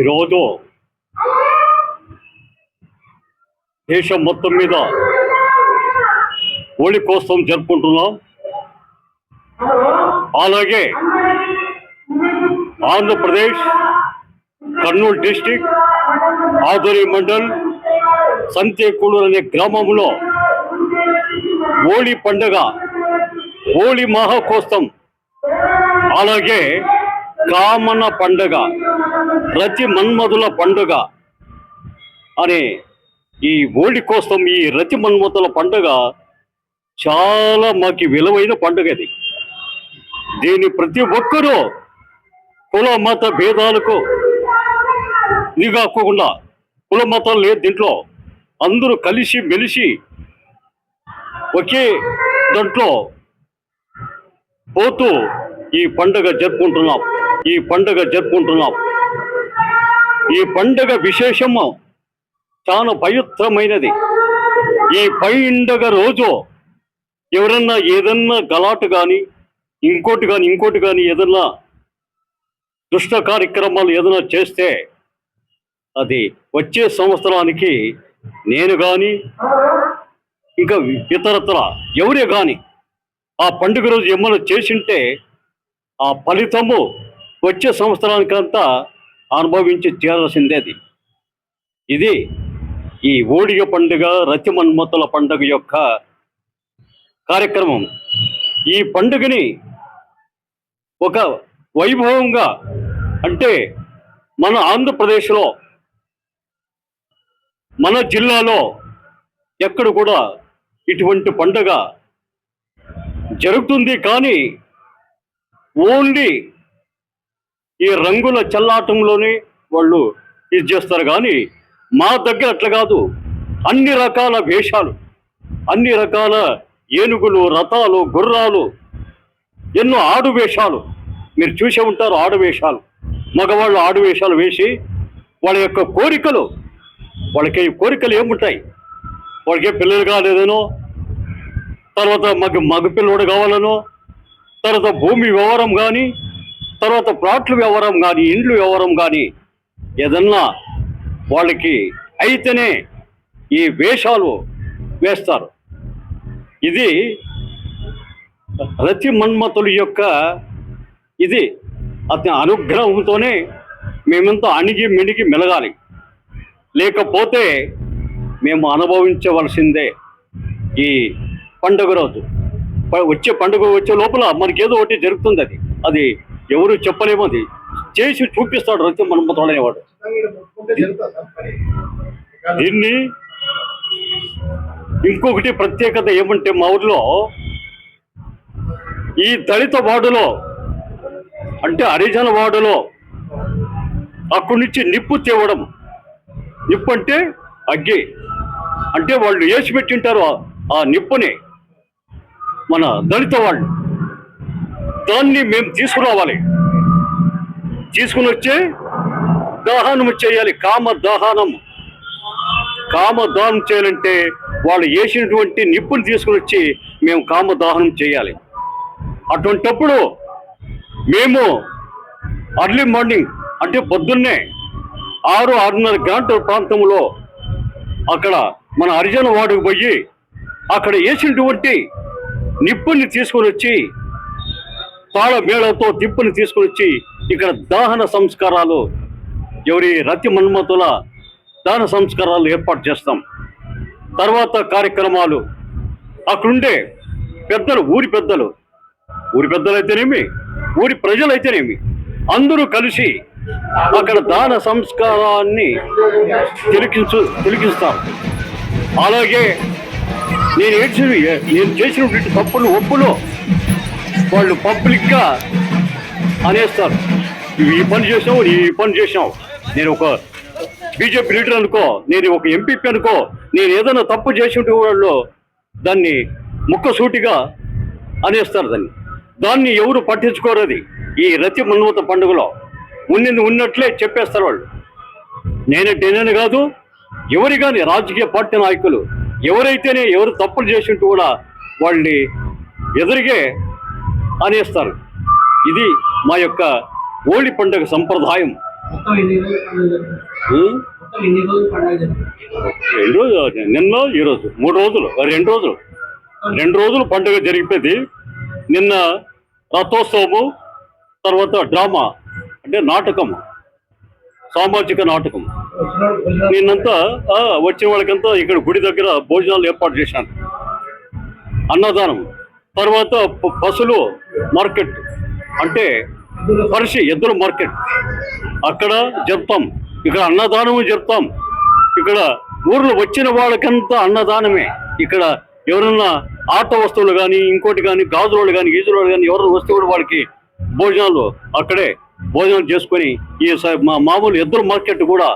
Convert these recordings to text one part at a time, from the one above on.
ఈరోజు దేశం మొత్తం మీద హోళీ కోసం జరుపుకుంటున్నాం. అలాగే ఆంధ్రప్రదేశ్ కర్నూలు డిస్టిక్ ఆదోని మండల్ సంతేకూడూరు అనే గ్రామంలో హోళీ పండుగ, హోళీ మహాకోత్సవం, అలాగే కామన పండుగ, రతి మన్మధుల పండుగ అనే ఈ హోళీ కోసం, ఈ రతి మన్మధుల పండుగ చాలా మాకు విలువైన పండుగ. ఇది దీన్ని ప్రతి ఒక్కరూ కుల మత భేదాలకు ఇది కాకుండా, కుల మతాలు లేదు దీంట్లో, అందరూ కలిసి మెలిసి ఒకే దాంట్లో పోతూ ఈ పండుగ జరుపుకుంటున్నాం. ఈ పండుగ విశేషము చాలా పవిత్రమైనది. ఈ పండుగ రోజు ఎవరన్నా ఏదన్నా గలాటు కానీ ఇంకోటి కానీ ఏదన్నా దుష్ట కార్యక్రమాలు ఏదైనా చేస్తే అది వచ్చే సంవత్సరానికి నేను కానీ ఇంకా ఇతరత్ర ఎవరే కానీ ఆ పండుగ రోజు ఏమైనా చేసింటే ఆ ఫలితము వచ్చే సంవత్సరానికంతా అనుభవించి తీరాల్సిందే. ఇది ఈ హోళీ పండుగ, రతి మన్మధుల పండుగ యొక్క కార్యక్రమం. ఈ పండుగని ఒక వైభవంగా, అంటే మన ఆంధ్రప్రదేశ్లో, మన జిల్లాలో ఎక్కడ కూడా ఇటువంటి పండుగ జరుగుతుంది. కానీ ఓన్లీ ఈ రంగుల చల్లాటంలోనే వాళ్ళు ఇది చేస్తారు. కానీ మా దగ్గర అట్లా కాదు. అన్ని రకాల వేషాలు, అన్ని రకాల ఏనుగులు, రథాలు, గుర్రాలు, ఎన్నో ఆడు వేషాలు మీరు చూసే ఉంటారు. ఆడు వేషాలు, మగవాళ్ళు ఆడు వేషాలు వేసి వాళ్ళ యొక్క కోరికలు, వాళ్ళకి కోరికలు ఏముంటాయి, వాళ్ళకి పిల్లలు కాలేదనో, తర్వాత మగ పిల్లడు కావాలనో, తర్వాత భూమి వ్యవహారం కానీ, తర్వాత ప్లాట్ల వ్యవహారం కానీ, ఇండ్లు వ్యవహారం కానీ ఏదన్నా వాళ్ళకి అయితేనే ఈ వేషాలు వేస్తారు. ఇది రతి మన్మధుల యొక్క ఇది అతని అనుగ్రహంతోనే మేమంతా అణిగి మిణిగి మెలగాలి. లేకపోతే మేము అనుభవించవలసిందే. ఈ పండుగ రోజు పండుగ వచ్చే లోపల మనకేదో ఒకటి జరుగుతుంది. అది ఎవరు చెప్పలేము. అది చేసి చూపిస్తాడు రతి మన్మధుడు అనేవాడు. దీన్ని ఇంకొకటి ప్రత్యేకత ఏమంటే, మా ఊర్లో ఈ దళిత వార్డులో, అంటే హరిజన వార్డులో అక్కడి నుంచి నిప్పు తేవడం. నిప్పు అంటే అగ్గి, అంటే వాళ్ళు వేసి పెట్టింటారు ఆ నిప్పుని, మన దళిత వాళ్ళు. దాన్ని మేము తీసుకురావాలి, తీసుకుని వచ్చి దహనం చేయాలి. కామదహనం చేయాలంటే వాళ్ళు వేసినటువంటి నిప్పుని తీసుకుని వచ్చి మేము కామదహనం చేయాలి. అటువంటప్పుడు మేము అర్లీ మార్నింగ్, అంటే పొద్దున్నే 6-6:30 గంటల ప్రాంతంలో అక్కడ మన హరిజన వార్డుకు పోయి అక్కడ వేసినటువంటి నిప్పుని తీసుకొని వచ్చి, తాళ మేళతో నిప్పుని తీసుకొని వచ్చి ఇక్కడ దహన సంస్కారాలు, ఎవరి రతి మన్మధుల దహన సంస్కారాలు ఏర్పాటు చేస్తాం. తర్వాత కార్యక్రమాలు అక్కడుండే పెద్దలు, ఊరి పెద్దలు అయితేనేమి, ఊరి ప్రజలైతేనేమి, అందరూ కలిసి అక్కడ దాన సంస్కారాన్ని తిలకిస్తారు. అలాగే నేను చేసినటువంటి తప్పులు, ఒప్పులు వాళ్ళు పబ్లిక్గా అనేస్తారు. ఈ పని చేసావు, నేను ఒక బీజేపీ లీడర్ అనుకో, నేను ఒక ఎంపీపీ అనుకో, నేను ఏదైనా తప్పు చేసి వాళ్ళు దాన్ని ముక్కసూటిగా అనేస్తారు. దాన్ని ఎవరు పట్టించుకోరు. అది ఈ రతి మన్మధుల పండుగలో ఉన్నట్లే చెప్పేస్తారు వాళ్ళు. నేనే కాదు, ఎవరి కానీ రాజకీయ పార్టీ నాయకులు ఎవరైతేనే ఎవరు తప్పులు చేసింటూ కూడా వాళ్ళని ఎదురుగే అనేస్తారు. ఇది మా యొక్క హోళీ పండుగ సంప్రదాయం. మొత్తం ఎన్ని రోజులు పండుగ జరుగుతుంది? ఉమ్, మొత్తం ఎన్ని రోజులు పండుగ జరుగుతుంది? 2 రోజులు, నిన్న ఈరోజు 3 రోజులు, 2 రోజులు, 2 రోజులు పండుగ జరిగిపోయింది. నిన్న రథోత్సవము, తర్వాత డ్రామా అంటే నాటకం, సామాజిక నాటకం. నిన్నంతా వచ్చిన వాళ్ళకంతా ఇక్కడ గుడి దగ్గర భోజనాలు ఏర్పాటు చేశాను, అన్నదానం. తర్వాత పశువులు మార్కెట్ అంటే ఎద్దుల మార్కెట్ అక్కడ జరుపుతాం. ఇక్కడ అన్నదానము జరుపుతాం. ఇక్కడ ఊర్లో వచ్చిన వాళ్ళకంతా అన్నదానమే. ఇక్కడ ఎవరన్నా ఆట వస్తువులు కానీ, ఇంకోటి కానీ, గాజులు కానీ, గీజులు కానీ ఎవరైనా వస్తే కూడా వాళ్ళకి భోజనాలు అక్కడే భోజనం చేసుకొని ఈ మామూలు ఎద్దుల మార్కెట్ కూడా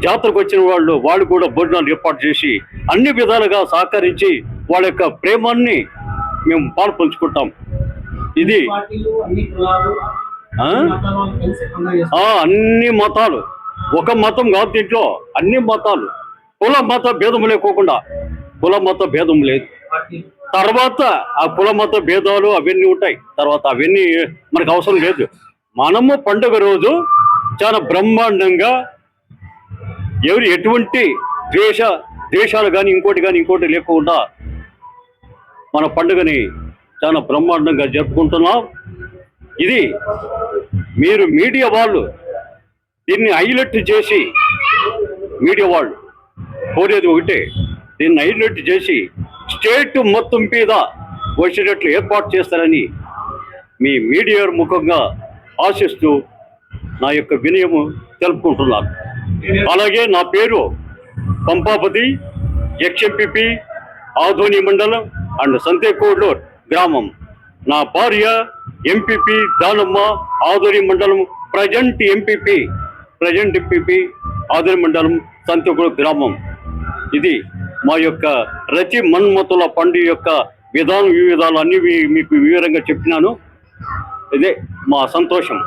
జాతరకు వచ్చిన వాళ్ళు కూడా భోజనాలు ఏర్పాటు చేసి అన్ని విధాలుగా సహకరించి వాళ్ళ యొక్క ప్రేమాన్ని మేము పాలు పంచుకుంటాం. ఇది పార్టీలు, అన్ని కులాలు, అన్ని మతాల వాళ్ళు కలిసి పండుగ చేస్తారు. అన్ని మతాలు, ఒక మతం కాదు దీంట్లో, అన్ని మతాలు, కుల మత భేదం లేకోకుండా, కుల మత భేదం లేదు. పార్టీలు తర్వాత ఆ కుల మత భేదాలు అవన్నీ ఉంటాయి, తర్వాత అవన్నీ మనకు అవసరం లేదు. మనము పండుగ రోజు చాలా బ్రహ్మాండంగా ఎటువంటి ద్వేషాలు కానీ ఇంకోటి లేకుండా మన పండుగని చాలా బ్రహ్మాండంగా జరుపుకుంటున్నాం. ఇది మీరు మీడియా వాళ్ళు దీన్ని హైలైట్ చేసి, మీడియా వాళ్ళు కోరేది ఒకటే, దీన్ని హైలైట్ చేసి స్టేట్ మొత్తం మీద వచ్చేటట్లు ఏర్పాటు చేస్తారని మీ మీడియా ముఖంగా ఆశిస్తూ నా యొక్క వినయము తెలుపుకుంటున్నాను. అలాగే నా పేరు పంపాపతి, ఎక్స్ఎంపీపీ, ఆధోని మండలం అండ్ సంతేకోడ్లూర్ గ్రామం. నా భార్య ఎంపీపీ దానమ్మ, ఆధోని మండలం, ప్రజెంట్ ఎంపీపీ ఆధోని మండలం, సంతేకోడ్లూర్ గ్రామం. ఇది మా యొక్క రతి మన్మతుల పండుగ యొక్క విధానాలు అన్ని మీకు వివరంగా చెప్పినాను. ఇదే మా సంతోషం.